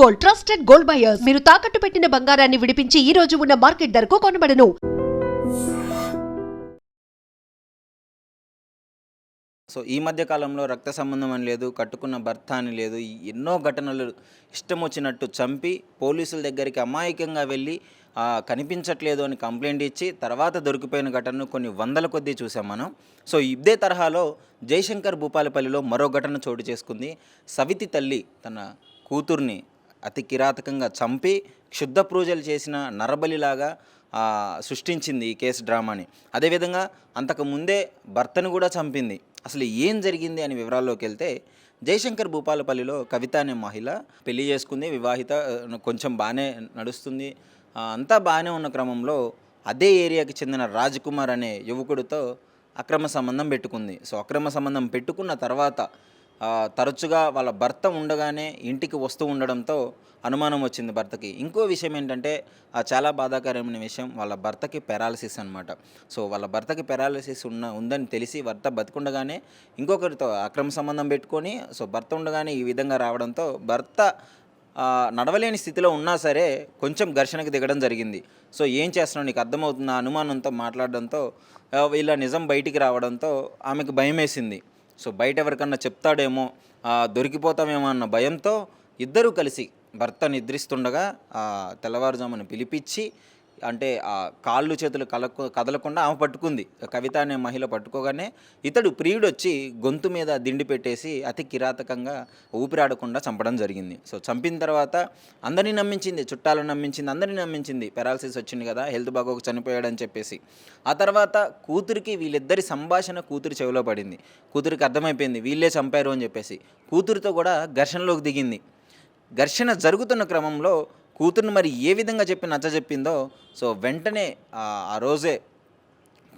Gold, trusted gold buyers. మీరు తాకట్టు పెట్టిన బంగారాన్ని విడిపించి ఈ రోజు ఉన్న మార్కెట్ ధరకు కొనబడను. సో ఈ మధ్య కాలంలో రక్త సంబంధం అని లేదు, కట్టుకున్న భర్త అని లేదు, ఎన్నో ఘటనలు ఇష్టం వచ్చినట్టు చంపి పోలీసుల దగ్గరికి అమాయకంగా వెళ్ళి కనిపించట్లేదు అని కంప్లైంట్ ఇచ్చి తర్వాత దొరికిపోయిన ఘటనను కొన్ని వందల కొద్దీ చూసాం మనం. సో ఇదే తరహాలో జయశంకర్ భూపాలపల్లిలో మరో ఘటన చోటు చేసుకుంది. సవితి తల్లి తన కూతుర్ని అతి కిరాతకంగా చంపి క్షుద్ధ పూజలు చేసిన నరబలిలాగా సృష్టించింది ఈ కేసు డ్రామాని. అదేవిధంగా అంతకుముందే భర్తను కూడా చంపింది. అసలు ఏం జరిగింది అని వివరాల్లోకి వెళ్తే, జయశంకర్ భూపాలపల్లిలో కవిత అనే మహిళ పెళ్లి చేసుకుంది, వివాహిత, కొంచెం బాగానే నడుస్తుంది, అంతా బాగానే ఉన్న క్రమంలో అదే ఏరియాకి చెందిన రాజ్ కుమార్ అనే యువకుడితో అక్రమ సంబంధం పెట్టుకుంది. సో అక్రమ సంబంధం పెట్టుకున్న తర్వాత తరచుగా వాళ్ళ భర్త ఉండగానే ఇంటికి వస్తూ ఉండడంతో అనుమానం వచ్చింది భర్తకి. ఇంకో విషయం ఏంటంటే, చాలా బాధాకరమైన విషయం, వాళ్ళ భర్తకి పెరాలసిస్ అనమాట. సో వాళ్ళ భర్తకి పెరాలసిస్ ఉందని తెలిసి భర్త బతికుండగానే ఇంకొకరితో అక్రమ సంబంధం పెట్టుకొని, సో భర్త ఉండగానే ఈ విధంగా రావడంతో భర్త నడవలేని స్థితిలో ఉన్నా సరే కొంచెం ఘర్షణకు దిగడం జరిగింది. సో ఏం చేస్తున్నావు, నీకు అర్థమవుతున్న అనుమానంతో మాట్లాడడంతో వీళ్ళ నిజం బయటికి రావడంతో ఆమెకు భయం వేసింది. సో బయట ఎవరికన్నా చెప్తాడేమో, దొరికిపోతామేమో అన్న భయంతో ఇద్దరూ కలిసి భర్త నిద్రిస్తుండగా తెల్లవారుజామున పిలిపించి, అంటే కాళ్ళు చేతులు కదలకుండా ఆమె పట్టుకుంది. కవిత అనే మహిళ పట్టుకోగానే ఇతడు ప్రియుడు వచ్చి గొంతు మీద దిండి పెట్టేసి అతి కిరాతకంగా ఊపిరాడకుండా చంపడం జరిగింది. సో చంపిన తర్వాత అందరినీ నమ్మించింది, చుట్టాలను నమ్మించింది, అందరినీ నమ్మించింది. పెరాలసిస్ వచ్చింది కదా, హెల్త్ బాగోక చనిపోయాడని చెప్పేసి. ఆ తర్వాత కూతురికి వీళ్ళిద్దరి సంభాషణ కూతురు చెవిలో పడింది. కూతురికి అర్థమైపోయింది వీళ్ళే చంపారు అని చెప్పేసి. కూతురితో కూడా ఘర్షణలోకి దిగింది. ఘర్షణ జరుగుతున్న క్రమంలో కూతుర్ని మరి ఏ విధంగా చెప్పి నచ్చజెప్పిందో, సో వెంటనే ఆ రోజే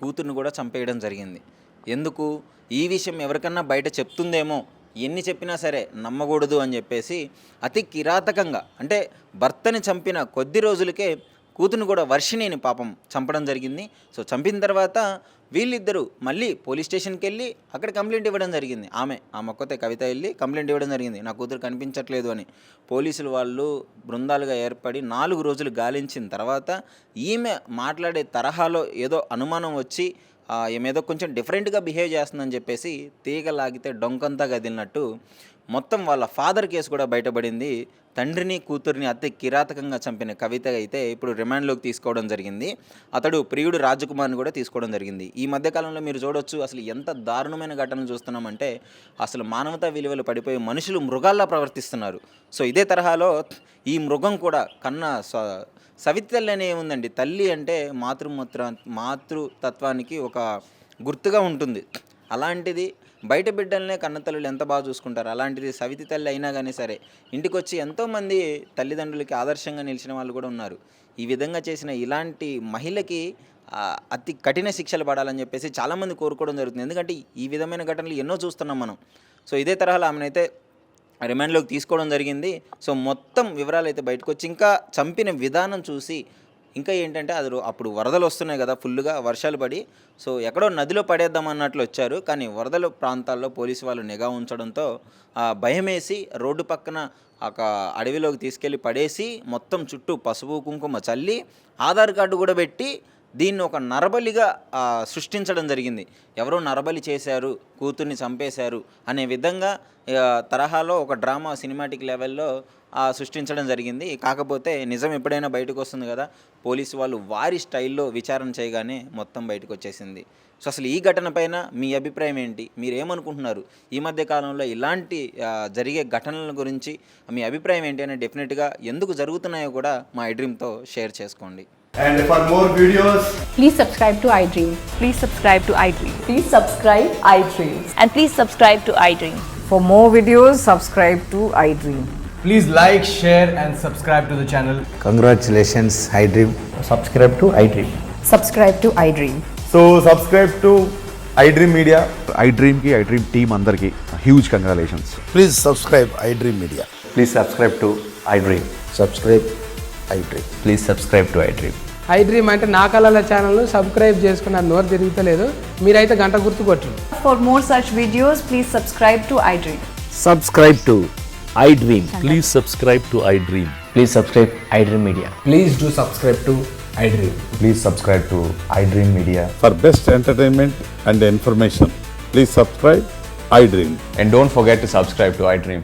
కూతుర్ని కూడా చంపేయడం జరిగింది. ఎందుకు, ఈ విషయం ఎవరికన్నా బయట చెప్తుందేమో, ఎన్ని చెప్పినా సరే నమ్మకూడదు అని చెప్పేసి అతి కిరాతకంగా, అంటే భర్తని చంపిన కొద్ది రోజులకే కూతుర్ని కూడా, వర్షిణిని పాపం చంపడం జరిగింది. సో చంపిన తర్వాత వీళ్ళిద్దరూ మళ్ళీ పోలీస్ స్టేషన్కి వెళ్ళి అక్కడ కంప్లైంట్ ఇవ్వడం జరిగింది. ఆమె ఒక్కతే కవిత వెళ్ళి కంప్లైంట్ ఇవ్వడం జరిగింది, నా కూతురు కనిపించట్లేదు అని. పోలీసులు వాళ్ళు బృందాలుగా ఏర్పడి 4 రోజులు గాలించిన తర్వాత ఈమె మాట్లాడే తరహాలో ఏదో అనుమానం వచ్చి ఏమేదో కొంచెం డిఫరెంట్గా బిహేవ్ చేస్తుందని చెప్పేసి తీగ లాగితే డొంకంతా కదిలినట్టు మొత్తం వాళ్ళ ఫాదర్ కేసు కూడా బయటపడింది. తండ్రిని కూతుర్ని అతి కిరాతకంగా చంపిన కవిత అయితే ఇప్పుడు రిమాండ్లోకి తీసుకోవడం జరిగింది. అతడు ప్రియుడు రాజకుమార్ని కూడా తీసుకోవడం జరిగింది. ఈ మధ్యకాలంలో మీరు చూడొచ్చు, అసలు ఎంత దారుణమైన ఘటనలు చూస్తున్నామంటే, అసలు మానవతా విలువలు పడిపోయి మనుషులు మృగాల్లా ప్రవర్తిస్తున్నారు. సో ఇదే తరహాలో ఈ మృగం కూడా సవితి తల్లి అనే ఏముందండి, తల్లి అంటే మాతృతత్వానికి ఒక గుర్తుగా ఉంటుంది. అలాంటిది బయట బిడ్డలనే కన్నతల్లులు ఎంత బాగా చూసుకుంటారు, అలాంటిది సవితి తల్లి అయినా కానీ సరే ఇంటికి వచ్చి ఎంతోమంది తల్లిదండ్రులకి ఆదర్శంగా నిలిచిన వాళ్ళు కూడా ఉన్నారు. ఈ విధంగా చేసిన ఇలాంటి మహిళకి అతి కఠిన శిక్షలు పడాలని చెప్పేసి చాలామంది కోరుకోవడం జరుగుతుంది. ఎందుకంటే ఈ విధమైన ఘటనలు ఎన్నో చూస్తున్నాం మనం. సో ఇదే తరహాలో ఆమెనైతే రిమాండ్లోకి తీసుకోవడం జరిగింది. సో మొత్తం వివరాలు అయితే బయటకు వచ్చి, ఇంకా చంపిన విధానం చూసి, ఇంకా ఏంటంటే అప్పుడు వరదలు వస్తున్నాయి కదా, ఫుల్గా వర్షాలు పడి, సో ఎక్కడో నదిలో పడేద్దామన్నట్లు వచ్చారు. కానీ వరదల ప్రాంతాల్లో పోలీసు వాళ్ళు నిఘా ఉంచడంతో భయమేసి రోడ్డు పక్కన ఒక అడవిలోకి తీసుకెళ్ళి పడేసి మొత్తం చుట్టూ పసుపు కుంకుమ చల్లి ఆధార్ కార్డు కూడా పెట్టి దీన్ని ఒక నరబలిగా సృష్టించడం జరిగింది. ఎవరో నరబలి చేశారు, కూతుర్ని చంపేశారు అనే విధంగా తరహాలో ఒక డ్రామా సినిమాటిక్ లెవెల్లో సృష్టించడం జరిగింది. కాకపోతే నిజం ఎప్పుడైనా బయటకు వస్తుంది కదా, పోలీసు వాళ్ళు వారి స్టైల్లో విచారణ చేయగానే మొత్తం బయటకు వచ్చేసింది. సో అసలు ఈ ఘటన పైన మీ అభిప్రాయం ఏంటి, మీరేమనుకుంటున్నారు? ఈ మధ్య కాలంలో ఇలాంటి జరిగే ఘటనల గురించి మీ అభిప్రాయం ఏంటి అని డెఫినెట్గా ఎందుకు జరుగుతున్నాయో కూడా మా iDreamతో షేర్ చేసుకోండి. And for more videos, please subscribe to iDream. Please subscribe to iDream. Please subscribe iDream. And please subscribe to iDream. For more videos, subscribe to iDream. please like, share and subscribe to the channel. Congratulations, iDream. Subscribe to iDream. Subscribe to iDream. So subscribe to iDream Media. iDream ki iDream team andarki huge congratulations. Please subscribe iDream Media. Please subscribe to iDream. Subscribe iDream. Please subscribe to iDream. iDream అంటే నా కళల ఛానల్ను subscribe చేసుకున్న నోరు తిరుగుతలేదు, మీరైతే గంట గుర్తు కొట్టండి. For more such videos, please subscribe to iDream. Subscribe to iDream. Please subscribe to iDream. Please subscribe iDream Media. Please do subscribe to iDream. Please subscribe to iDream Media. For best entertainment and information, please subscribe iDream. And don't forget to subscribe to iDream.